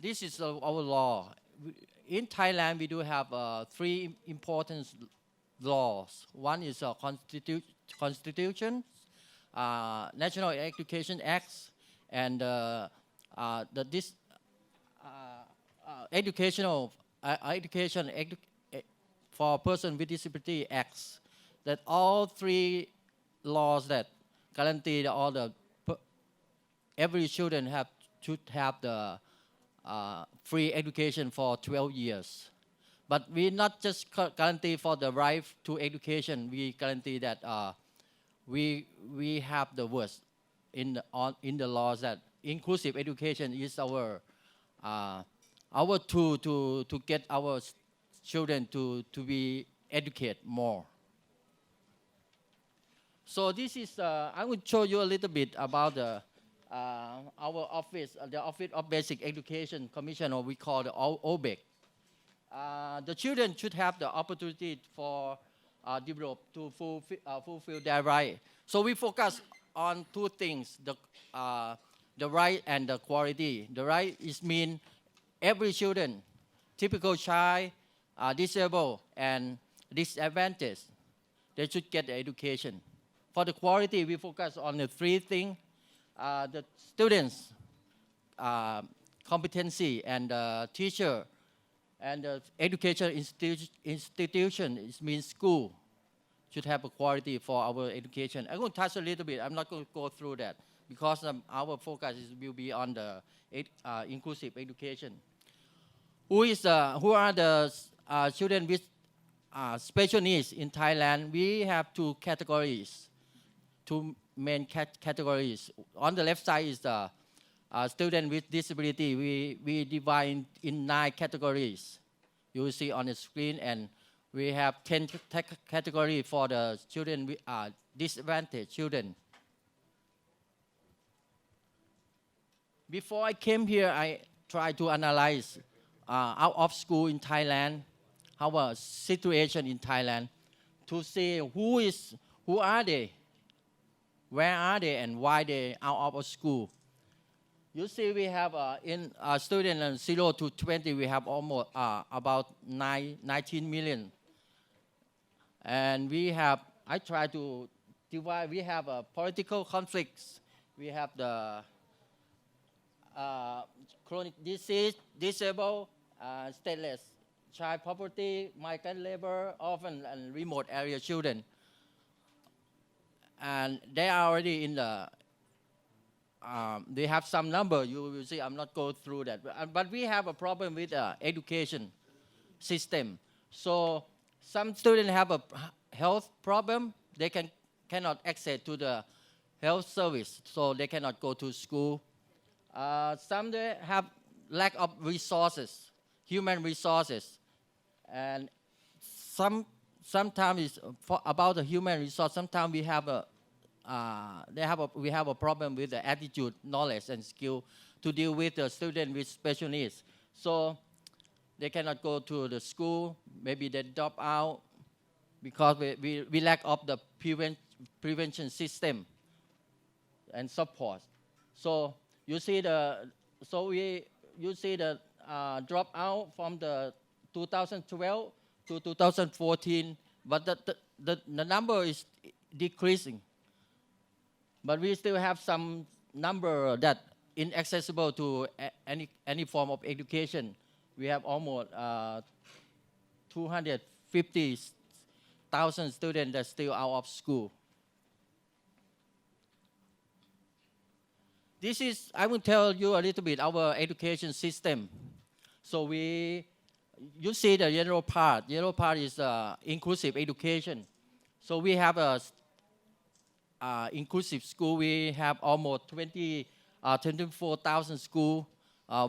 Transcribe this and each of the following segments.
this is our law. In Thailand, we do have three important laws. One is Constitution, National Education Acts, and education for person with disability acts. That all three laws that guarantee all the every children should have the free education for 12 years. But we not just guarantee for the right to education. We guarantee that we have the words in the laws that inclusive education is our tool to get our children to be educated more. So this is I will show you a little bit about our office, the Office of Basic Education Commission, or we call the OBEC. The children should have the opportunity for develop to fulfill their right. So we focus on two things: the right and the quality. The right is mean every children, typical child, disabled and disadvantaged, they should get the education. For the quality, we focus on the three things: the students' competency and teacher, and the education institution, it means school, should have a quality for our education. I'm going to touch a little bit. I'm not going to go through that because our focus will be on the inclusive education. Who are the children with special needs in Thailand? We have two categories, two main categories. On the left side is the student with disability. We divide in 9 categories. You will see on the screen, and we have 10 categories for the children with disadvantaged children. Before I came here, I tried to analyze out of school in Thailand, our situation in Thailand, to see who are they, where are they, and why they out of school. You see, we have in students 0 to 20, we have almost about 19 million. And we have, I try to divide, we have political conflicts, we have the chronic disease, disabled, stateless, child poverty, migrant labor, orphan and remote area children. And they are already in the they have some number. You will see. I'm not going through that. But we have a problem with the education system. So some students have a health problem. They cannot access to the health service, so they cannot go to school. Some they have lack of resources, human resources, and sometimes it's about the human resource. Sometimes we have we have a problem with the attitude, knowledge, and skill to deal with the student with special needs. So they cannot go to the school. Maybe they drop out because we lack of the prevention system and support. So you see the drop out from the 2012 to 2014, but the number is decreasing. But we still have some number that inaccessible to any form of education. We have almost 250,000 students that are still out of school. This is, I will tell you a little bit our education system. So you see the yellow part. Yellow part is inclusive education. So we have a inclusive school. We have almost 24,000 schools.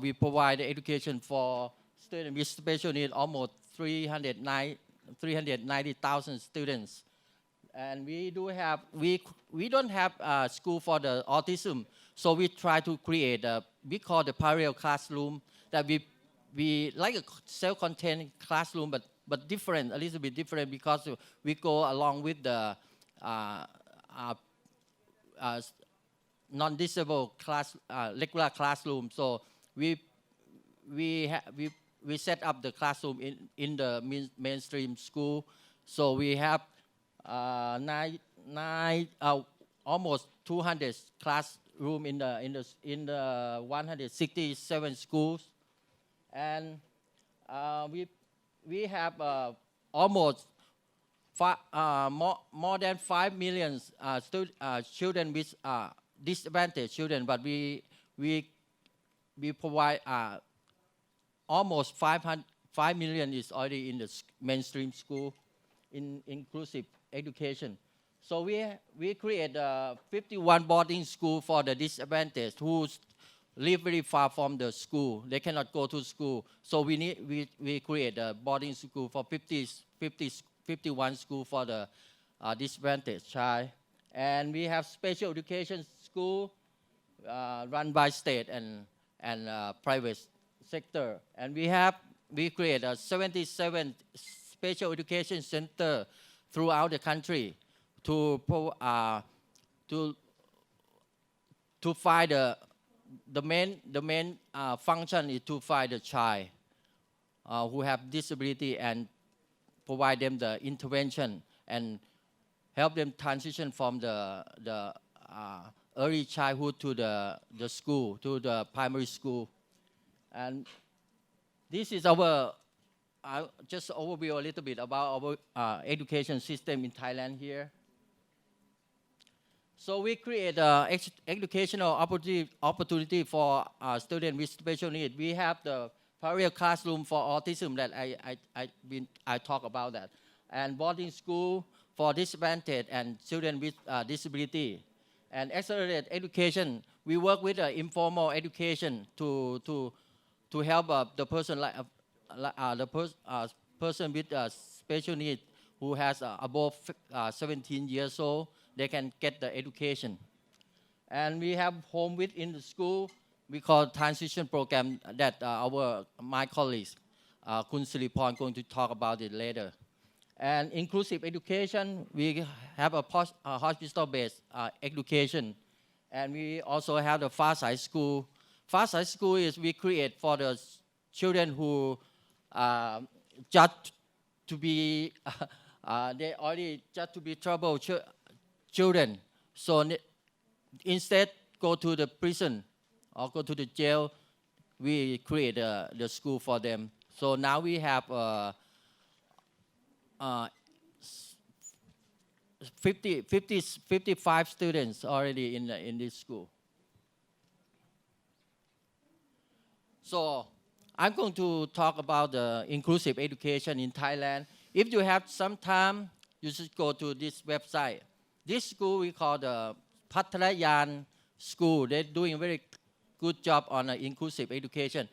We provide education for students with special needs, almost 390,000 students. And we don't have school for the autism. So we try to create we call the parallel classroom, that we like a self-contained classroom, but different, a little bit different, because we go along with the non-disabled regular classroom. So we we set up the classroom in the mainstream school. So we have almost 200 classroom in the 167 schools, and we have almost more than 5 million children with disadvantaged children, but we provide almost 5 million is already in the mainstream school in inclusive education. So we create 51 boarding school for the disadvantaged who live very far from the school. They cannot go to school. So we create a boarding school for 51 school for the disadvantaged child. And we have special education school run by state and private sector. And we create 77 special education center throughout the country to find the main function is to find the child who have disability and provide them the intervention and help them transition from the early childhood to the school, to the primary school. And this is our just overview a little bit about our education system in Thailand here. So we create educational opportunity for students with special needs. We have the parallel classroom for autism that I talk about that, and boarding school for disadvantaged and children with disability, and accelerated education. We work with informal education to help the person person with special needs who has above 17 years old. They can get the education. And we have home within the school. We call transition program that my colleagues, Kun Siriporn, going to talk about it later. And inclusive education, we have a hospital-based education. And we also have the EFA-VI school. EFA-VI school is we create for the children who just to be, they already just to be troubled children. So instead go to the prison or go to the jail, we create the school for them. So now we have 55 students already in this school. So I'm going to talk about the inclusive education in Thailand. If you have some time, you should go to this website. This school we call the Pattanayan School. They're doing a very good job on inclusive education.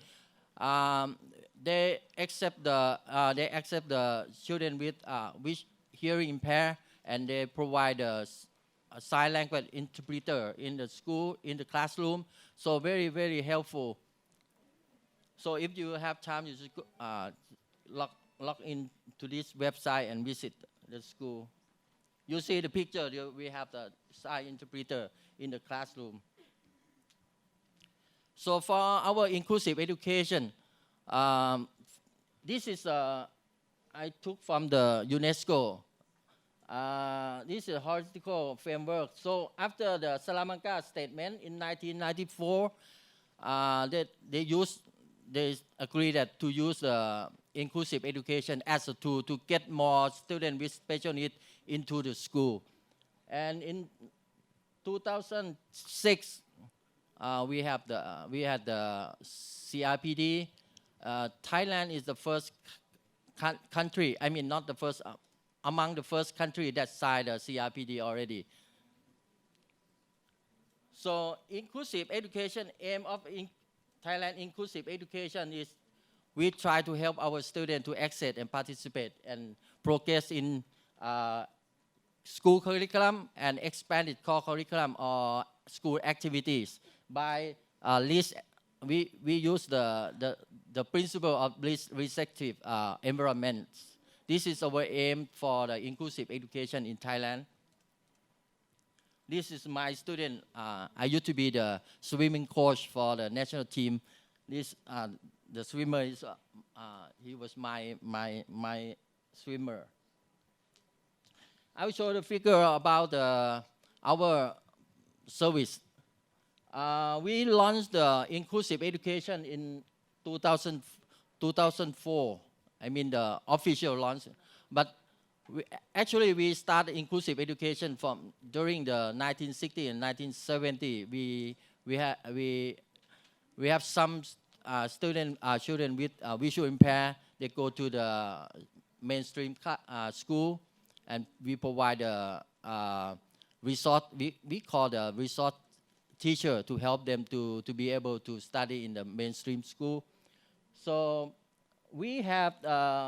They accept the children with hearing impaired, and they provide a sign language interpreter in the school, in the classroom. So very, very helpful. So if you have time, you should log in to this website and visit the school. You see the picture, we have the sign interpreter in the classroom. So for our inclusive education, this is I took from the UNESCO. This is a horizontal framework. So after the Salamanca statement in 1994, they agreed that to use inclusive education as a tool to get more students with special needs into the school. And in 2006, we had the CRPD. Thailand is the first country, I mean not the first, among the first country that signed the CRPD already. So inclusive education, aim of Thailand inclusive education is we try to help our students to access and participate and progress in school curriculum and expanded core curriculum or school activities by we use the principle of least restrictive environments. This is our aim for the inclusive education in Thailand. This is my student. I used to be the swimming coach for the national team. the swimmer is, he was my swimmer. I will show the figure about our service. We launched the inclusive education in 2004. I mean the official launch, but we started inclusive education from during the 1960 and 1970. We have some children with visual impairment. They go to the mainstream school, and we provide a resource. We call the resource teacher to help them to be able to study in the mainstream school. So we have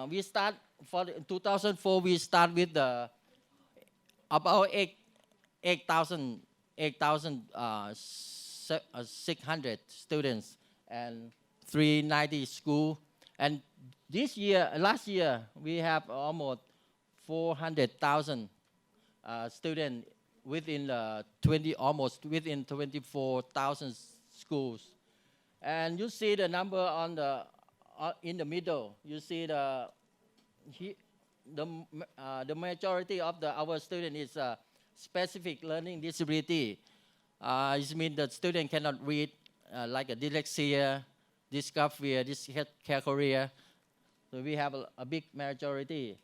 we start for 2004. We start with about 8,600 students and 390 schools. And last year, we have almost 400,000 students within almost within 24,000 schools. And you see the number on in the middle. You see the majority of our students is specific learning disability. It means the student cannot read, like a dyslexia, dysgraphia, dyscalculia. So we have a big majority,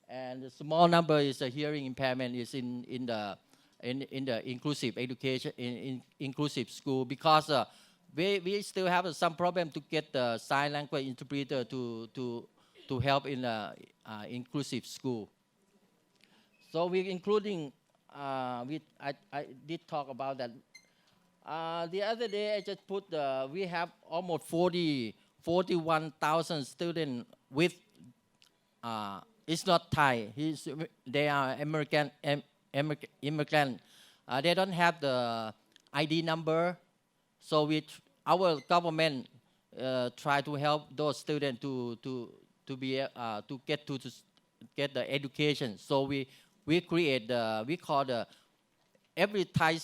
and the small number is a hearing impairment is in the inclusive education in inclusive school, because we still have some problem to get the sign language interpreter to help in inclusive school. So we're including. I did talk about that. The other day I just put we have almost 41,000 students with it's not Thai. They are American immigrant. They don't have the ID number, so our government try to help those students to get the education. So we create we call every Thai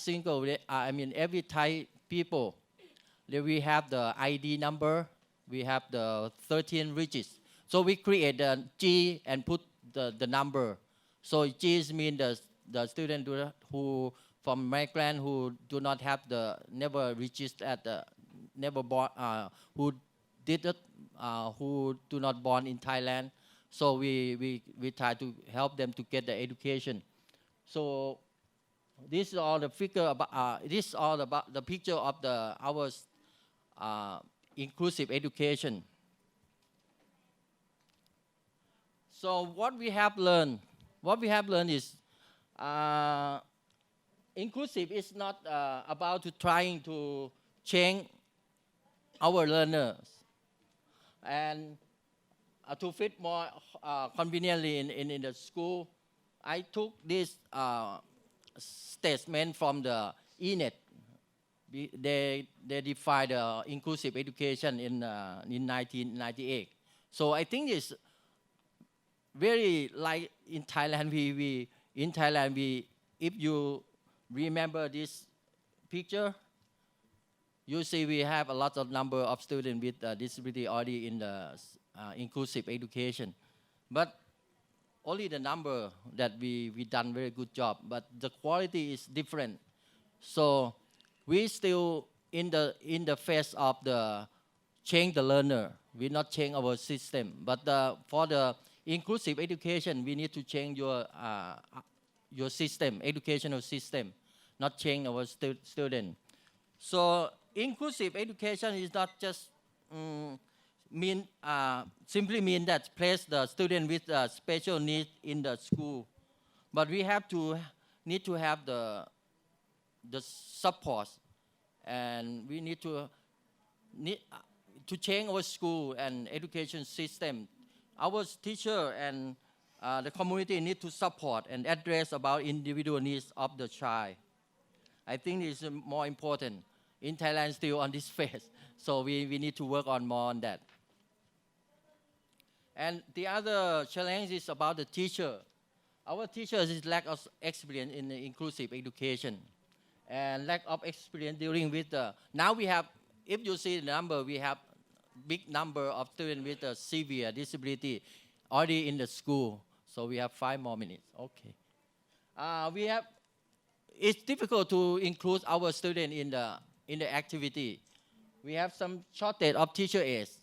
every Thai people, we have the ID number. We have the 13 digits. So we create the G and put the number. So G means the student who from migrant who do not have never registered at never born, who do not born in Thailand. So we try to help them to get the education. So this is all the figure about. This is all about the picture of our inclusive education. So what we have learned is inclusive is not about trying to change our learners and to fit more conveniently in the school. I took this statement from the ENET. They defined inclusive education in 1998. So I think it's very like in Thailand. If you remember this picture, you see we have a lot of number of students with disability already in the inclusive education, but only the number that we done very good job, but the quality is different. So we still in the phase of the change the learner. We not change our system, but for the inclusive education, we need to change your system, educational system, not change our student. So inclusive education is not just simply mean that place the student with special needs in the school, but we need to have the support, and we need to change our school and education system. Our teacher and the community need to support and address about individual needs of the child. I think it's more important. In Thailand, still on this phase, so we need to work on more on that. And the other challenge is about the teacher. Our teachers is lack of experience in the inclusive education, and lack of experience dealing with now we have. If you see the number, we have big number of students with a severe disability already in the school. So we have 5 more minutes. Okay. It's difficult to include our students in the activity. We have some shortage of teacher aides.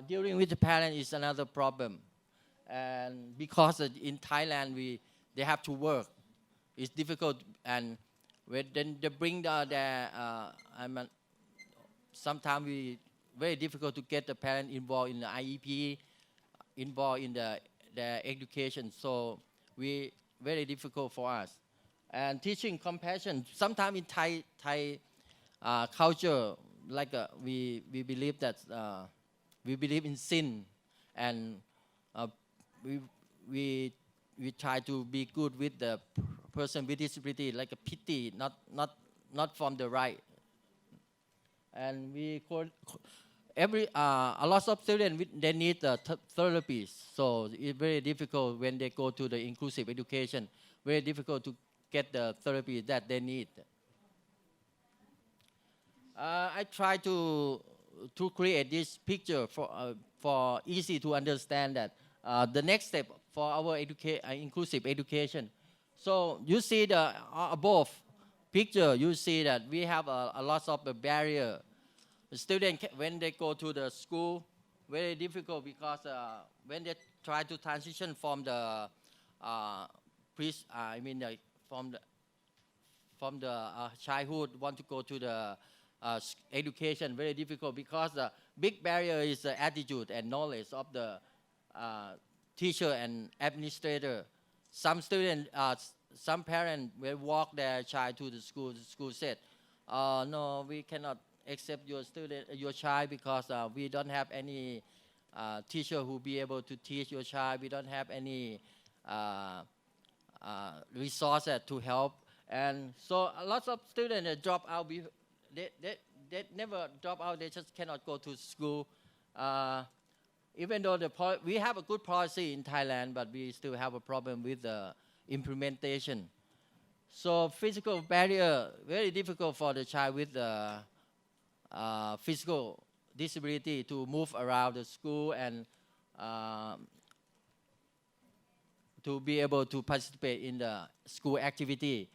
Dealing with the parents is another problem. And because in Thailand, they have to work. It's difficult, and when they bring sometimes very difficult to get the parent involved in the IEP, involved in their education. So very difficult for us. And teaching compassion. Sometimes in Thai culture, like we believe that we believe in sin, and we try to be good with the person with disability, like a pity, not from the right. And we call a lot of students, they need therapies. So it's very difficult when they go to the inclusive education. Very difficult to get the therapy that they need. I try to create this picture for easy to understand that the next step for our inclusive education. So you see the above picture, you see that we have a lot of the barrier. The students, when they go to the school, very difficult because when they try to transition from the from the childhood, want to go to the education, very difficult because the big barrier is the attitude and knowledge of the teacher and administrator. Some students, some parents will walk their child to the school. The school said, "No, we cannot accept your child because we don't have any teacher who be able to teach your child. We don't have any resources to help." And so a lot of students drop out. They never drop out. They just cannot go to school. Even though we have a good policy in Thailand, but we still have a problem with the implementation. So physical barrier, very difficult for the child with the physical disability to move around the school and to be able to participate in the school activity.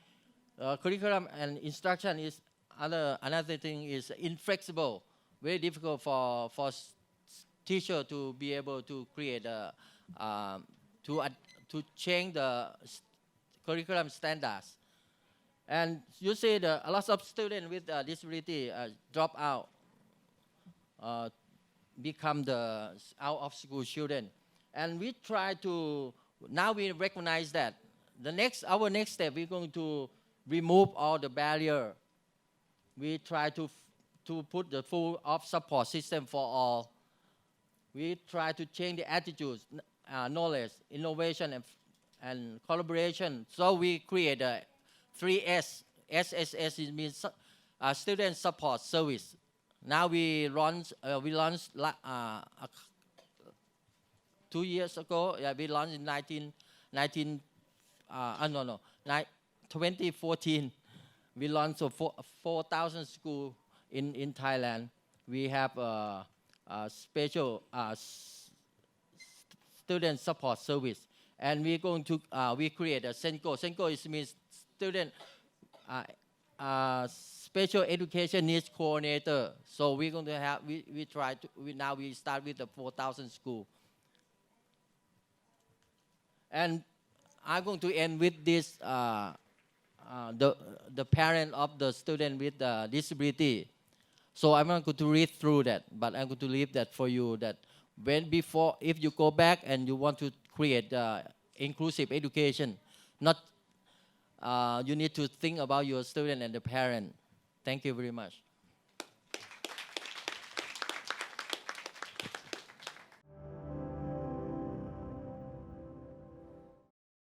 Curriculum and instruction is another thing is inflexible, very difficult for teacher to be able to create to change the curriculum standards. And you see a lot of students with disability drop out, become the out of school children. And we try to, now we recognize that our next step, we're going to remove all the barrier. We try to put the full of support system for all. We try to change the attitudes, knowledge, innovation, and collaboration. So we create a 3S. SSS means student support service. Now we launched 2 years ago. Yeah, we launched in 2014. We launched 4,000 schools in Thailand. We have special student support service, and we're going to we create a SENCO. SENCO means student special education needs coordinator. So we're going to have now we start with the 4,000 schools. And I'm going to end with this. The parent of the student with disability. So I'm not going to read through that, but I'm going to leave that for you. That if you go back and you want to create inclusive education, you need to think about your student and the parent. Thank you very much.